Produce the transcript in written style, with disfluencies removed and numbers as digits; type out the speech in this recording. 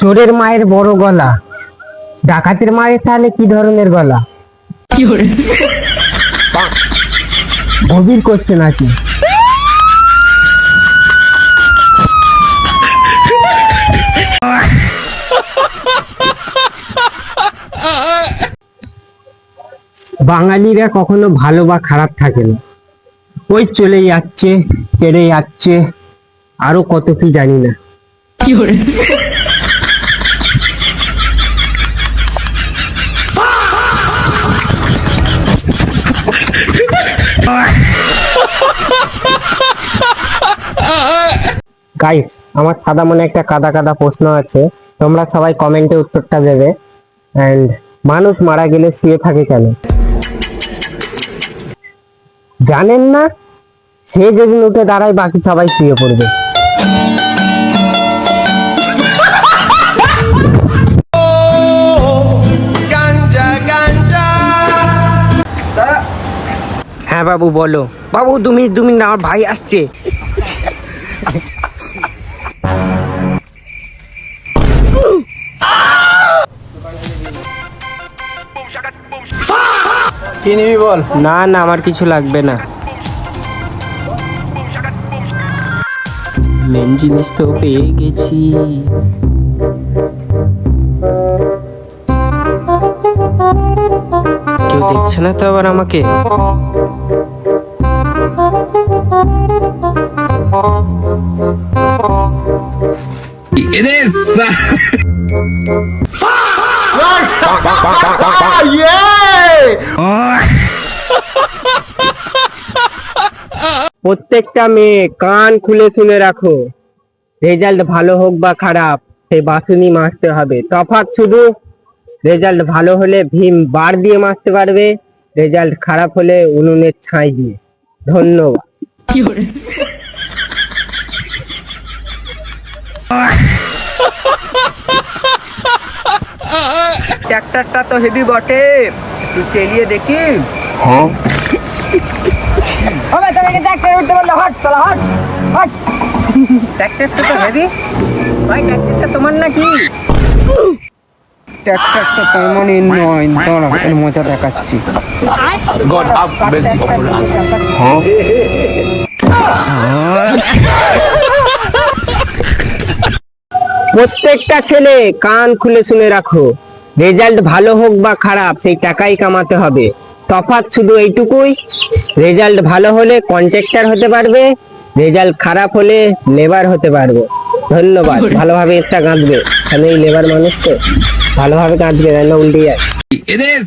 চোরের মায়ের বড় গলা, ডাকাতের মায়ের তাহলে কি ধরনের গলা? গভীর কোশ্চেন আছে। বাঙালিরা কখনো ভালো বা খারাপ থাকে না, ওই চলে যাচ্ছে, কেড়ে যাচ্ছে, আরো কত কি জানি না। গাইস, আমার সাদা মনে একটা কাদা কাদা প্রশ্ন আছে, তোমরা সবাই কমেন্টে উত্তরটা দেবে। এন্ড মানুষ মারা গেলে শুয়ে থাকে কেন? জানেন না? সে যেদিন উঠে দাঁড়ায় বাকি সবাই শুয়ে পড়বে। হ্যাঁ বাবু বলো। বাবু 2 মিনিট আমার ভাই আসছে। কি নিবি বল? না না, আমার কিছু লাগবে না। মেন জিনিস তো পেয়ে গেছি। কেউ দেখছে না তো আবার আমাকে? প্রত্যেকটা মেয়ে কান খুলে শুনে রাখো, রেজাল্ট ভালো হোক বা খারাপ, সেই বাসুনি মাজতে হবে। তফাৎ শুধু রেজাল্ট ভালো হলে ভীম বার দিয়ে মাজতে পারবে, রেজাল্ট খারাপ হলে উনুনের ছাই দিয়ে। ধন্যবাদ। ট্র্যাক্টরটা তো হেভি বটে, তুই চালিয়ে দেখি। হবে তোকে ট্র্যাক্টর উঠতে বললে হট চলা হট হট। ট্র্যাক্টরটা তো হেভি ভাই, ট্র্যাক্টরটা তোমার নাকি? ট্র্যাক্টরটা পার্মানেন্ট নয়, দাঁড়া এর মজা দেখাচ্ছি। God have mercy upon us. প্রত্যেকটা ছেলে কান খুলে শুনে রাখো, রেজাল্ট ভালো হোক বা খারাপ, সেই টাকাই কামাতে হবে। তফাৎ শুধু এইটুকুই, রেজাল্ট ভালো হলে কন্ট্রাক্টর হতে পারবে, রেজাল্ট খারাপ হলে লেবার হতে পারবে। ধন্যবাদ। ভালোভাবে এটা গাঁথবে, আমি এই লেবার মানুষ তো, ভালোভাবে গাঁথবে, না উল্টে যায়। It is.